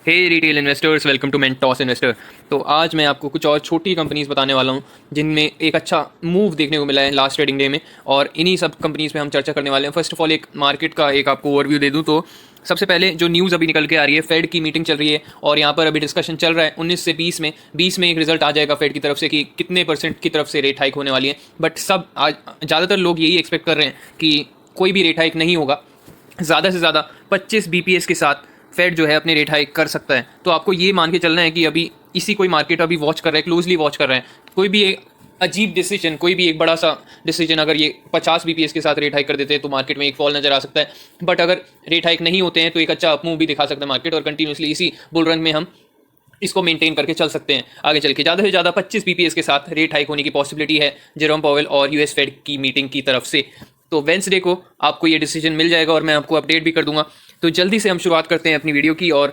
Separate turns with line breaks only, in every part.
Hey retail investors, welcome to Mentos investor. तो आज मैं आपको कुछ और छोटी कंपनीज बताने वाला हूँ जिनमें एक अच्छा मूव देखने को मिला है लास्ट ट्रेडिंग डे में, और इन्हीं सब कंपनीज पे हम चर्चा करने वाले हैं। फर्स्ट ऑफ ऑल एक मार्केट का एक आपको ओवरव्यू दे दूँ तो सबसे पहले जो न्यूज़ अभी निकल के आ रही है, फेड की मीटिंग चल रही है और यहाँ पर अभी डिस्कशन चल रहा है 19 से 20 में एक रिजल्ट आ जाएगा फेड की तरफ से कि कितने परसेंट की तरफ से रेट हाइक होने वाली है। बट सब आज ज़्यादातर लोग यही एक्सपेक्ट कर रहे हैं कि कोई भी रेट हाइक नहीं होगा, ज़्यादा से ज़्यादा 25 बीपीएस के साथ फेड जो है अपने रेट हाइक कर सकता है। तो आपको ये मान के चलना है कि अभी इसी कोई मार्केट अभी वॉच कर रहा है, क्लोजली वॉच कर रहे हैं। कोई भी एक अजीब डिसीजन, कोई भी एक बड़ा सा डिसीजन अगर ये 50 बीपीएस के साथ रेट हाइक कर देते हैं तो मार्केट में एक फॉल नजर आ सकता है। बट अगर रेट हाइक नहीं होते हैं तो एक अच्छा अपमूव भी दिखा सकता है मार्केट, और कंटिन्यूसली इसी बुल रन में हम इसको मेंटेन करके चल सकते हैं आगे चल के। ज़्यादा से ज़्यादा 25 बीपीएस के साथ रेट हाइक होने की पॉसिबिलिटी है जेरोम पावेल और यूएस फेड की मीटिंग की तरफ से। तो वेंसडे को आपको ये डिसीजन मिल जाएगा और मैं आपको अपडेट भी कर दूंगा। तो जल्दी से हम शुरुआत करते हैं अपनी वीडियो की और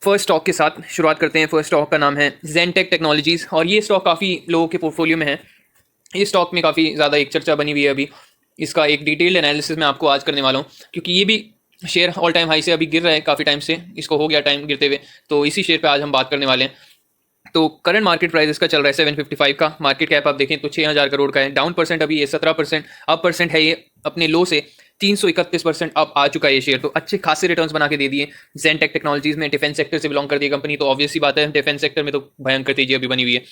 फर्स्ट स्टॉक के साथ शुरुआत करते हैं। फर्स्ट स्टॉक का नाम है जेनटेक टेक्नोलॉजीज़ और ये स्टॉक काफ़ी लोगों के पोर्टफोलियो में है। इस स्टॉक में काफ़ी ज़्यादा एक चर्चा बनी हुई है अभी। इसका एक डिटेल्ड एनालिसिस मैं आपको आज करने वाला हूँ, क्योंकि ये भी शेयर ऑल टाइम हाई से अभी गिर रहा है काफ़ी टाइम से, इसको हो गया टाइम गिरते हुए। तो इसी शेयर पे आज हम बात करने वाले हैं। तो करंट मार्केट प्राइस इसका चल रहा है 755 का। मार्केट कैप आप देखें तो 6000 करोड़ का है। डाउन परसेंट अभी ये 17%, अप परसेंट है ये अपने लो से 331% अप आ चुका है ये शेयर। तो अच्छे खासे रिटर्न्स बना के दे दिए। जेनटेक टेक्नोलॉजीज में डिफेंस सेक्टर से बिलोंग करती है कंपनी, तो ऑब्वियस सी बात है डिफेंस सेक्टर में तो भयंकर तेजी अभी बनी हुई है।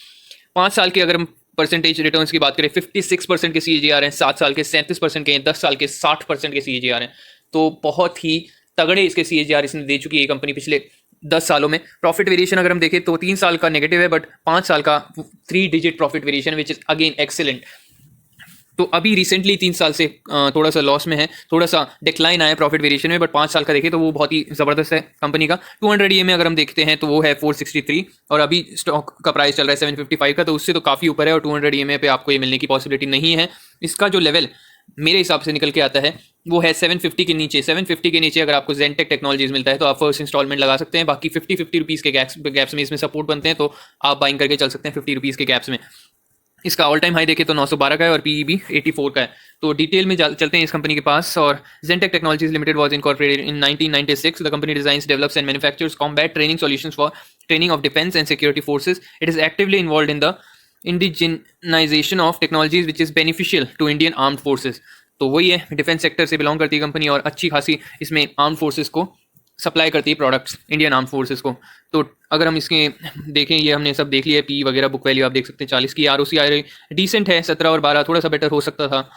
5 साल के अगर हम परसेंटेज रिटर्न्स की बात करें, 56% के सीएजीआर हैं, 7 साल के 37% के हैं, 10 साल के 60% के सीएजीआर हैं। तो बहुत ही तगड़े इसके सीएजीआर इसने दे चुकी है कंपनी पिछले 10 सालों में। प्रॉफिट वेरिएशन अगर हम देखें तो 3 साल का नेगेटिव है, बट 5 साल का 3 digit profit variation, which is again excellent. तो अभी रिसेंटली 3 साल से थोड़ा सा लॉस में है, थोड़ा सा डिक्लाइन आया प्रॉफिट वेरिएशन में, बट 5 साल का देखें तो वो बहुत ही ज़बरदस्त है कंपनी का। 200 EM में अगर हम देखते हैं तो वो है 463 और अभी स्टॉक का प्राइस चल रहा है 755 का, तो उससे तो काफ़ी ऊपर है और 200 EM पे आपको ये मिलने की पॉसिबिलिटी नहीं है। इसका जो लेवल मेरे हिसाब से निकल के आता है वो है 750 के नीचे। 750 के नीचे अगर आपको जेनटेक टेक्नोलॉजीज मिलता है तो आप फर्स्ट इंस्टॉलमेंट लगा सकते हैं। बाकी 50 रुपीज़ के गैप्स में इसमें सपोर्ट बनते हैं, तो आप बाइंग करके चल सकते हैं 50 रुपीज़ के गैप्स में। इसका ऑल टाइम हाई देखें तो 912 का है और पीई भी 84 का है। तो डिटेल में चलते हैं इस कंपनी के पास। और Zen Tech technologies limited was incorporated in 1996। The company designs, develops and manufactures combat training solutions for training of defence and security forces. It is actively involved in the indigenisation of technologies which is beneficial to Indian armed forces. तो वही है, defence sector से belong करती है company और अच्छी खासी इसमें आर्म फोर्सेस को सप्लाई करती है प्रोडक्ट्स, इंडियन आर्म फोर्सेस को। तो अगर हम इसके देखें, ये हमने सब देख लिया है, पी वगैरह, बुक वैल्यू आप देख सकते हैं 40 की। आरओसी आ रही डिसेंट है 17 और 12, थोड़ा सा बेटर हो सकता था।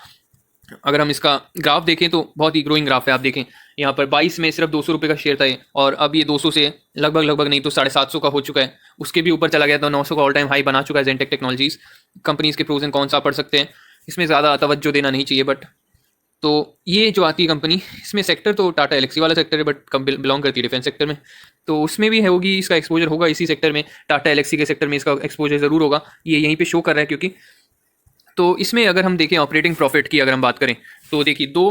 अगर हम इसका ग्राफ देखें तो बहुत ही ग्रोइंग ग्राफ है। आप देखें यहाँ पर 22 में सिर्फ 200 रुपये का शेयर था ये, और अब ये 200 से लगभग नहीं तो 750 का हो चुका है। उसके भी ऊपर चला गया तो 900 का ऑल टाइम हाई बना चुका है जेनटेक टेक्नोलॉजीज। कंपनीज के प्रोज एंड कॉन्स आप पढ़ सकते हैं, इसमें ज़्यादा तवज्जो देना नहीं चाहिए। बट तो ये जो आती है कंपनी, इसमें सेक्टर तो टाटा एलेक्सी वाला सेक्टर है, बट बिलोंग करती है डिफेंस सेक्टर में, तो उसमें भी है होगी इसका एक्सपोजर होगा इसी सेक्टर में। टाटा एलेक्सी के सेक्टर में इसका एक्सपोजर ज़रूर होगा, ये यहीं पे शो कर रहा है क्योंकि। तो इसमें अगर हम देखें ऑपरेटिंग प्रॉफिट की अगर हम बात करें तो देखिए 2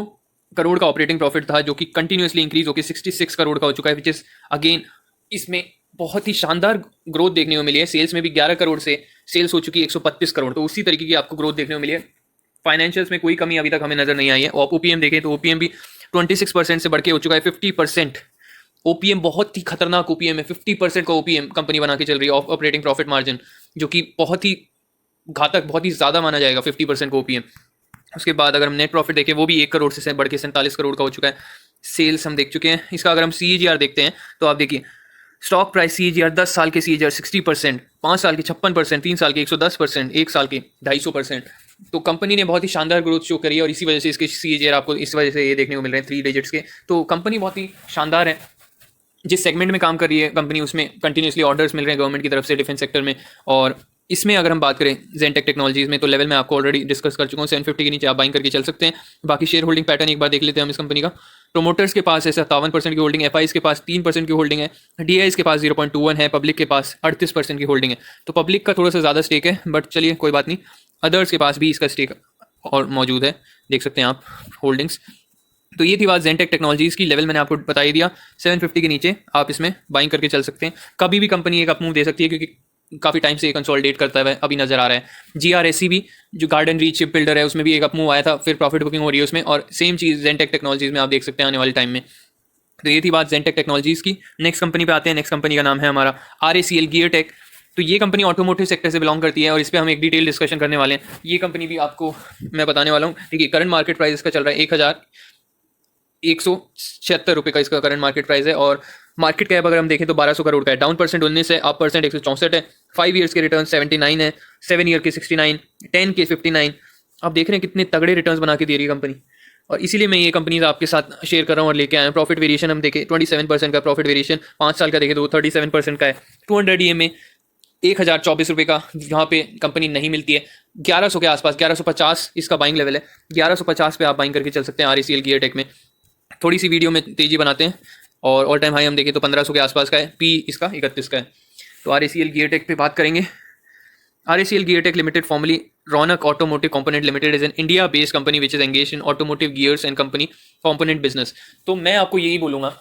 करोड़ का ऑपरेटिंग प्रॉफिट था, जो कि कंटिन्यूसली इंक्रीज होकर 66 करोड़ का हो चुका है, विच इज़ अगेन इसमें बहुत ही शानदार ग्रोथ देखने को मिली है। सेल्स में भी 11 करोड़ से सेल्स हो चुकी है 132 करोड़, तो उसी तरीके की आपको ग्रोथ देखने को मिली है। फाइनेंशियल्स में कोई कमी अभी तक हमें नजर नहीं आई है। और ओपीएम देखें तो ओपीएम भी 26% से बढ़ के हो चुका है 50%। ओपीएम बहुत ही खतरनाक ओपीएम है, 50% का ओपीएम कंपनी बना के चल रही है ऑपरेटिंग प्रॉफिट मार्जिन, जो कि बहुत ही घातक, बहुत ही ज़्यादा माना जाएगा 50% का ओपीएम। उसके बाद अगर हम नेट प्रॉफिट देखें वो भी 1 करोड़ से बढ़ के 47 करोड़ का हो चुका है। सेल्स हम देख चुके हैं। इसका अगर हम सीएजीआर देखते हैं तो आप देखिए स्टॉक प्राइस सीएजीआर 10 साल के सीएजीआर 60%, 5 साल के 56%, 3 साल के 110%, 1 साल के 250%। तो कंपनी ने बहुत ही शानदार ग्रोथ शो करी है और इसी वजह से इसके सीएजीआर आपको इस वजह से ये देखने को मिल रहे हैं 3 डिजिट्स के। तो कंपनी बहुत ही शानदार है। जिस सेगमेंट में काम कर रही है कंपनी, उसमें कंटिन्यूसली ऑर्डर्स मिल रहे हैं गवर्नमेंट की तरफ से डिफेंस सेक्टर में। और इसमें अगर हम बात करें जेनटेक टेक्नोलॉजीज में तो लेवल मैं आपको ऑलरेडी डिस्कस कर चुका हूँ। 750 के नीचे आप बाइंग करके चल सकते हैं। बाकी शेयर होल्डिंग पैटर्न एक बार देख लेते हैं हम इस कंपनी का। प्रोमोटर्स के पास है 57% की होल्डिंग, एफआईज के पास 3% की होल्डिंग है, डीआईज के पास 0.21 है, पब्लिक के पास 38% की होल्डिंग है। तो पब्लिक का थोड़ा सा ज़्यादा स्टेक है, बट चलिए कोई बात नहीं। अदर्स के पास भी इसका स्टेक और मौजूद है, देख सकते हैं आप होल्डिंग्स। तो ये थी बात जेनटेक टेक्नोलॉजीज़ की। लेवल मैंने आपको बता ही दिया, 750 के नीचे आप इसमें बाइंग करके चल सकते हैं। कभी भी कंपनी एक अपमूव दे सकती है क्योंकि काफ़ी टाइम से ये कंसोलिडेट करता है अभी नजर आ रहा है। जीआरएससी भी जो गार्डन रीच शिप बिल्डर है उसमें भी एक अपमूव आया था, फिर प्रॉफिट बुकिंग हो रही है उसमें, और सेम चीज़ जेनटेक टेक्नोलॉजीज में आप देख सकते हैं आने वाले टाइम में। तो ये थी बात जेनटेक टेक्नोलॉजीज़ की। नेक्स्ट कंपनी पे आते हैं। नेक्स्ट कंपनी का नाम है हमारा RACL गियर टेक। तो ये कंपनी ऑटोमोटिव सेक्टर से बिलोंग करती है और इस पर हम एक डिटेल डिस्कशन करने वाले हैं। ये कंपनी भी आपको मैं बताने वाला हूँ। देखिए करंट मार्केट प्राइस इसका चल रहा है 1176 रुपये का इसका करंट मार्केट प्राइस है, और मार्केट कैप अगर हम देखें तो 1200 करोड़ का है। डाउन परसेंट 19 है, अप परसेंट 164 है। 5 ईयर्स के रिटर्न 79 है, 7 ईयर के 69, 10 के 59। आप देख रहे हैं कितने तगड़े रिटर्न्स बना के दे रही है कंपनी, और इसीलिए मैं ये कंपनीज आपके साथ शेयर कर रहा हूँ और लेके आया हूँ। प्रॉफिट वेरिएशन हम देखें 27% का प्रॉफिट वेरिएशन, 5 साल का देखें तो 37% का है। 200 EM में 1024 रुपये का यहाँ पे कंपनी नहीं मिलती है। 1100 के आसपास, 1150 इसका बाइंग लेवल है। 1150 पे आप बाइंग करके चल सकते हैं RACL गियर टेक में। थोड़ी सी वीडियो में तेजी बनाते हैं, और ऑल टाइम हाई हम देखें तो 1500 के आसपास का है। P इसका 31 का है। तो RACL गियर टेक पे बात करेंगे। RACL Gear Tech Limited, formerly Ronak Automotive Component Limited, is an India-based company which is engaged in automotive gears and company component business. तो मैं आपको यही बोलूँगा,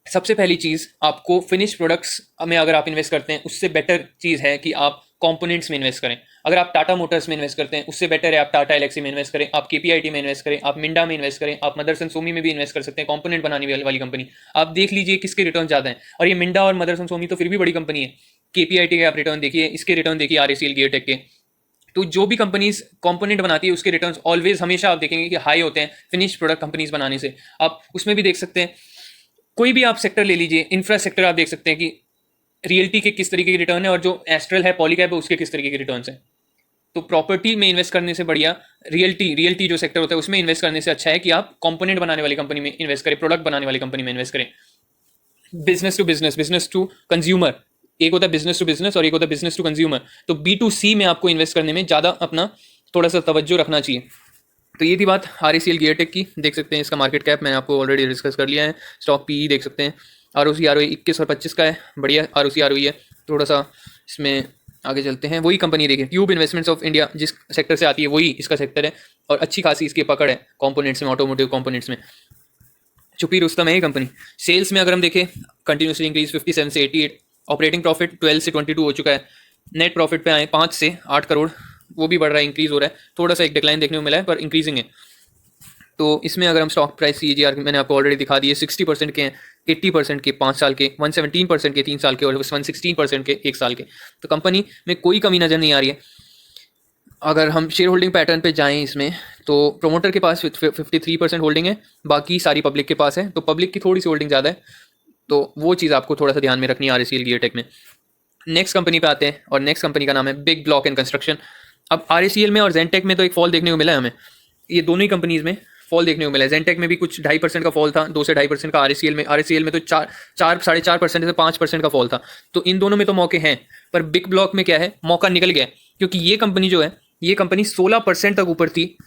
सबसे पहली चीज़ आपको फिनिश प्रोडक्ट्स में अगर आप इन्वेस्ट करते हैं उससे बेटर चीज़ है कि आप कंपोनेंट्स में इन्वेस्ट करें। अगर आप टाटा मोटर्स में इन्वेस्ट करते हैं उससे बेटर है आप टाटा एलेक्सी में इन्वेस्ट करें, आप KPIT में इन्वेस्ट करें, आप मिंडा में इन्वेस्ट करें, आप मदरसन सोमी में भी इन्वेस्ट कर सकते हैं। कंपोनेंट बनाने वाली कंपनी आप देख लीजिए किसके रिटर्न ज़्यादा हैं, और ये मिंडा और मदरसन सोमी तो फिर भी बड़ी कंपनी है। KPIT के आप रिटर्न देखिए, इसके रिटर्न देखिए RACL गियर टेक के। तो जो भी कंपनीज कंपोनेंट बनाती है उसके रिटर्न्स ऑलवेज हमेशा आप देखेंगे कि हाई होते हैं फिनिश प्रोडक्ट कंपनीज बनाने से। आप उसमें भी देख सकते हैं, कोई भी आप सेक्टर ले लीजिए, इंफ्रा सेक्टर आप देख सकते हैं कि रियल्टी के किस तरीके की रिटर्न है, और जो एस्ट्रल है पॉलीकैप है उसके किस तरीके के रिटर्न्स हैं। तो प्रॉपर्टी में इन्वेस्ट करने से बढ़िया रियल्टी जो सेक्टर होता है उसमें इन्वेस्ट करने से अच्छा है कि आप कंपोनेंट बनाने वाली कंपनी में इन्वेस्ट करें, प्रोडक्ट बनाने वाली कंपनी में इन्वेस्ट करें। बिजनेस टू कंज्यूमर, एक होता है बिजनेस टू बिजनेस और एक होता है बिजनेस टू कंज्यूमर। तो B2C में आपको इन्वेस्ट करने में ज़्यादा अपना थोड़ा सा तवज्जो रखना चाहिए। तो ये थी बात RACL गियर टेक की। देख सकते हैं इसका मार्केट कैप मैंने आपको ऑलरेडी डिस्कस कर लिया है। स्टॉक PE देख सकते हैं। ROC ROE 21 और 25 का है, बढ़िया ROC ROE है। थोड़ा सा इसमें आगे चलते हैं। वही कंपनी देखिए, ट्यूब इन्वेस्टमेंट्स ऑफ इंडिया जिस सेक्टर से आती है वही इसका सेक्टर है, और अच्छी खासी इसकी पकड़ है कॉम्पोनेंट्स में, ऑटोमोटिव कॉम्पोनेंट्स में। छुपी रुस्तम है ये कंपनी। सेल्स में अगर हम देखें कंटिन्यूसली इंक्रीज 57 से 88। ऑपरेटिंग प्रॉफिट 12 से 22 हो चुका है। नेट प्रॉफिट पे आए 5 से 8 करोड़, वो भी बढ़ रहा है, इंक्रीज हो रहा है। थोड़ा सा एक डिक्लाइन देखने को मिला है पर इंक्रीजिंग है। तो इसमें अगर हम स्टॉक प्राइस CAGR मैंने आपको ऑलरेडी दिखा दिए, 60% के हैं, 80% के 5 साल के, 117% के 3 साल के और 116% के 1 साल के। तो कंपनी में कोई कमी नज़र नहीं आ रही है। अगर हम शेयर होल्डिंग पैटर्न पे जाएं इसमें, तो प्रोमोटर के पास 53% होल्डिंग है, बाकी सारी पब्लिक के पास है। तो पब्लिक की थोड़ी सी होल्डिंग ज़्यादा है, तो वो चीज़ आपको थोड़ा सा ध्यान में रखनी है RACL गियर टेक में। नेक्स्ट कंपनी पे आते हैं, और नेक्स्ट कंपनी का नाम है बिग ब्लॉक एंड कंस्ट्रक्शन। अब RACL में और जेनटेक में तो एक फॉल देखने को मिला है हमें, ये दोनों ही कंपनीज में फॉल देखने को मिला है। जेनटेक में भी कुछ 2.5% का फॉल था, 2 से 2.5% का। RACL में तो 4.5% से 5% का फॉल था। तो इन दोनों में तो मौके हैं, पर बिग ब्लॉक में क्या है, मौका निकल गया, क्योंकि ये कंपनी जो है, ये कंपनी 16% तक ऊपर थी।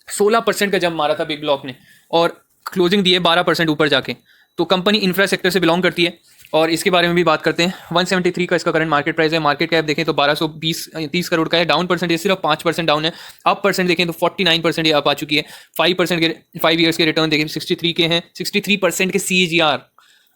16% का जंप मारा था बिग ब्लॉक ने, और क्लोजिंग दी है 12% ऊपर जाके। तो कंपनी इंफ्रा सेक्टर से बिलोंग करती है, और इसके बारे में भी बात करते हैं। 173 का इसका करंट मार्केट प्राइस है। मार्केट कैप देखें तो 1230 करोड़ का है। डाउन परसेंट ये सिर्फ 5% डाउन है। अप परसेंट देखें तो 49% ये अप आ चुकी है। 5% के 5 ईयर्स के रिटर्न देखें 63 के हैं, 63% के CAGR।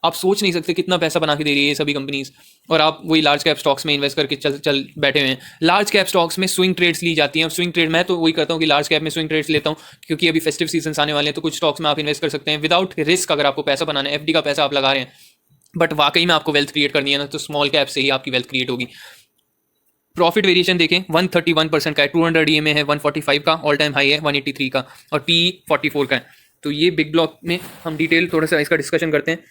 आप सोच नहीं सकते कितना पैसा बना के दे रही है ये सभी कंपनीज, और आप वही लार्ज कैप स्टॉक्स में इन्वेस्ट करके चल बैठे हुए हैं। लार्ज कैप स्टॉक्स में स्विंग ट्रेड्स ली जाती हैं। स्विंग ट्रेड मैं तो वही करता हूँ कि लार्ज कैप में स्विंग ट्रेड्स लेता हूँ, क्योंकि अभी फेस्टिव सीजन आने वाले हैं, तो कुछ स्टॉक्स में आप इन्वेस्ट कर सकते हैं विदाउट रिस्क। अगर आपको पैसा बनाना है, FD का पैसा आप लगा रहे हैं, बट वाकई में आपको वेल्थ क्रिएट करनी है ना, तो स्मॉल कैप से ही आपकी वेल्थ क्रिएट होगी। प्रॉफिट वेरिएशन देखें 131% का है। 200 EM है 145 का, ऑल टाइम हाई है 183 का, और PE 44 का है। तो ये बिग ब्लॉक में हम डिटेल थोड़ा सा इसका डिस्कशन करते हैं।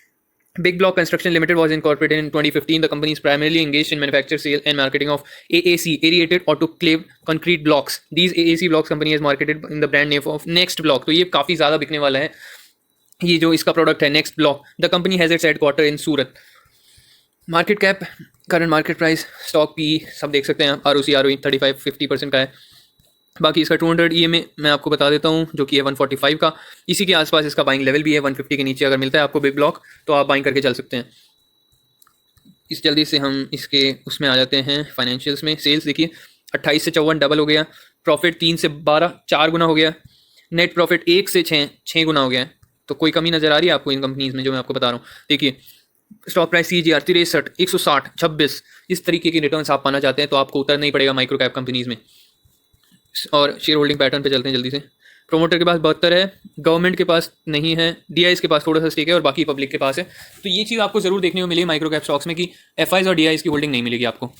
Big Block Construction Limited was incorporated in 2015. The company is primarily engaged in manufacture, sale, and marketing of AAC, aerated autoclave concrete blocks. These AAC blocks company has marketed in the brand name of Next Block. तो ये काफ़ी ज़्यादा बिकने वाला है, ये जो इसका प्रोडक्ट है Next Block. The company has its headquarter in Surat. Market cap, current market price, stock PE सब देख सकते हैं। ROC ROE 35-50% का है। बाकी इसका 200 EM में मैं आपको बता देता हूँ, जो कि है 145 का। इसी के आसपास इसका बाइंग लेवल भी है। 150 के नीचे अगर मिलता है आपको बिग ब्लॉक, तो आप बाइंग करके चल सकते हैं। इस जल्दी से हम इसके उसमें आ जाते हैं फाइनेंशियल्स में। सेल्स देखिए 28 से 54 डबल हो गया। प्रॉफिट 3 से 12 4 गुना हो गया। नेट प्रॉफिट 1 से 6 गुना हो गया है। तो कोई कमी नज़र आ रही है आपको इन कंपनीज़ में जो मैं आपको बता रहा हूँ। देखिए स्टॉक प्राइस CAGR 63, 160, 26, इस तरीके के रिटर्न्स आप पाना चाहते हैं तो आपको उतरना ही पड़ेगा माइक्रो कैप कंपनीज़ में। और शेयर होल्डिंग पैटर्न पे चलते हैं जल्दी से। प्रोमोटर के पास 72 है, गवर्नमेंट के पास नहीं है, डीआईज के पास थोड़ा सा स्टेक है और बाकी पब्लिक के पास है। तो ये चीज़ आपको जरूर देखने को मिली माइक्रो कैप स्टॉक्स में कि एफआईज और डीआईज की होल्डिंग नहीं मिलेगी आपको।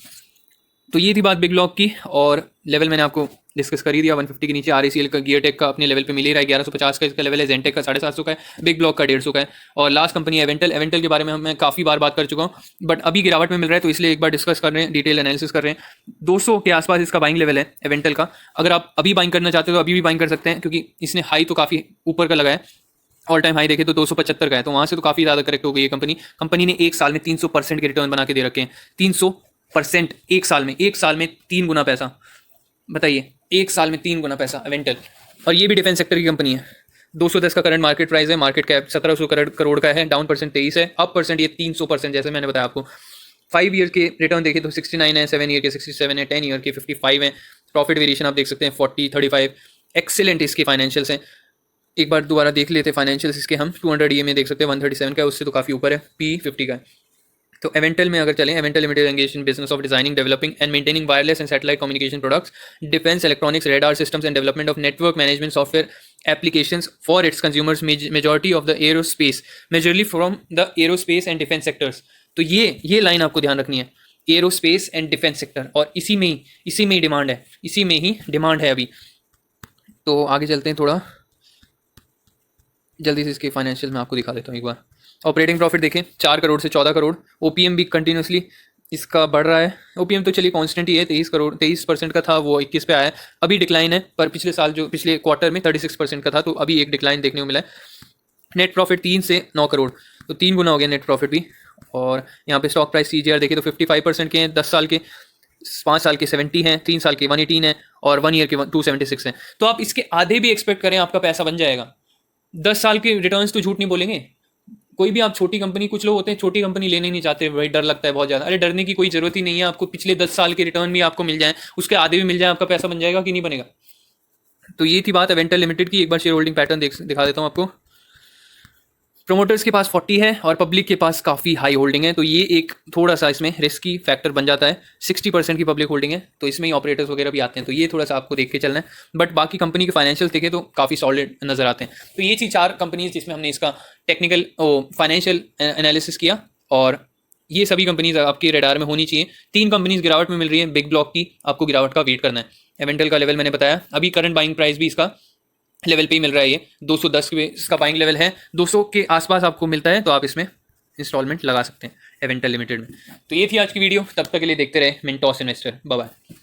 तो ये थी बात बिग ब्लॉक की, और लेवल मैंने आपको डिस्कस कर ही दिया। 150 के नीचे आरईसीएल का, गियर टेक का अपने लेवल पे मिल ही रहा है, 1150 का इसका लेवल है, जेनटेक का 750 का है, बिग ब्लॉक का 150 का है, और लास्ट कंपनी एवेंटल। एवेंटल के बारे में मैं काफ़ी बार बात कर चुका हूँ, बट अभी गिरावट में मिल रहा है, तो इसलिए एक बार डिस्कस कर रहे हैं, डिटेल एनालिसिस कर रहे हैं। 200 के आसपास इसका बाइंग लेवल है एवेंटल का। अगर आप अभी बाइंग करना चाहते हो तो अभी भी बाइंग कर सकते हैं, क्योंकि इसने हाई तो काफ़ी ऊपर का लगाया है, ऑल टाइम हाई देखे तो 275 का है, तो वहाँ से तो काफ़ी ज़्यादा करेक्ट हो गई है कंपनी। कंपनी ने एक साल में 300% के रिटर्न बना के दे रखे हैं। 300% एक साल में, एक साल में 3 गुना पैसा, बताइए, एक साल में 3 गुना पैसा एवेंटल। और ये भी डिफेंस सेक्टर की कंपनी है। 210 का करंट मार्केट प्राइस है, मार्केट कैप 1700 करोड़ का है, डाउन परसेंट 23 है, अप परसेंट ये 300%, जैसे मैंने बताया आपको। 5 ईयर के रिटर्न देखे तो 69 है, 7 ईयर के 67 है, 10 ईयर के 55 है। प्रॉफिट वेरिएशन आप देख सकते हैं 40, 35। एक्सेलेंट इसके फाइनेंशियल्स हैं। एक बार दोबारा देख लेते हैं फाइनेंशियल्स इसके हम। 200 EA में देख सकते हैं, 137 का है, उससे तो काफ़ी ऊपर है। P 50 का है। तो एवेंटल में अगर चलें, Avantel limited engage in business of designing, developing and maintaining wireless and satellite communication products, defence electronics, radar systems and development of network management software applications for its consumers, majority of the aerospace, majorly from the aerospace and defence sectors. तो ये line आपको ध्यान रखनी है, aerospace and defence sector, और इसी में ही demand है, इसी में ही डिमांड है अभी। तो आगे चलते हैं, थोड़ा जल्दी से इसके फाइनेंशियल में आपको दिखा देता हूँ एक बार। ऑपरेटिंग प्रॉफिट देखें 4 करोड़ से 14 करोड़। ओपीएम भी कंटिन्यूसली इसका बढ़ रहा है। ओपीएम तो चलिए कांस्टेंट ही है, 23% का था, वो 21 पे आया है। अभी डिक्लाइन है, पर पिछले साल जो पिछले क्वार्टर में 36% का था, तो अभी एक डिक्लाइन देखने को मिला है। नेट प्रॉफिट 3 से 9 करोड़, तो 3 गुना हो गया नेट प्रॉफिट भी। और यहाँ पे स्टॉक प्राइस CGR देखें तो 55% के हैं, 10 साल के 5 साल के 70 हैं, 3 साल के 118 है, और 1 ईयर के 276 हैं। तो आप इसके आधे भी एक्सपेक्ट करें, आपका पैसा बन जाएगा। 10 साल के रिटर्न्स तो झूठ नहीं बोलेंगे। कोई भी आप छोटी कंपनी, कुछ लोग होते हैं छोटी कंपनी लेने नहीं चाहते भाई, डर लगता है बहुत ज़्यादा। अरे डरने की कोई ज़रूरत ही नहीं है, आपको पिछले 10 साल के रिटर्न भी आपको मिल जाए, उसके आधे भी मिल जाए, आपका पैसा बन जाएगा कि नहीं बनेगा। तो ये थी बात एवेंटल लिमिटेड की। एक बार शेयर होल्डिंग पैटर्न दिखा देता हूँ आपको। प्रोमोटर्स के पास 40 है और पब्लिक के पास काफ़ी हाई होल्डिंग है, तो ये एक थोड़ा सा इसमें रिस्की फैक्टर बन जाता है। 60% की पब्लिक होल्डिंग है, तो इसमें ही ऑपरेटर्स वगैरह भी आते हैं, तो ये थोड़ा सा आपको देख के चलना है। बट बाकी कंपनी के फाइनेंशियल देखें तो काफ़ी सॉलिड नजर आते हैं। तो ये थी 4 कंपनीज जिसमें हमने इसका टेक्निकल फाइनेंशियल एनालिसिस किया, और ये सभी कंपनीज आपके रेडार में होनी चाहिए। 3 कंपनीज गिरावट में मिल रही है, बिग ब्लॉक की आपको गिरावट का वेट करना है। एवेंटल का लेवल मैंने बताया, अभी करंट बाइंग प्राइस भी इसका लेवल पे ही मिल रहा है, ये 210 पे इसका बाइंग लेवल है, 200 के आसपास आपको मिलता है, तो आप इसमें इंस्टॉलमेंट लगा सकते हैं एवेंटल लिमिटेड में। तो ये थी आज की वीडियो, तब तक के लिए देखते रहे मिंटॉस इन्वेस्टर। Bye bye.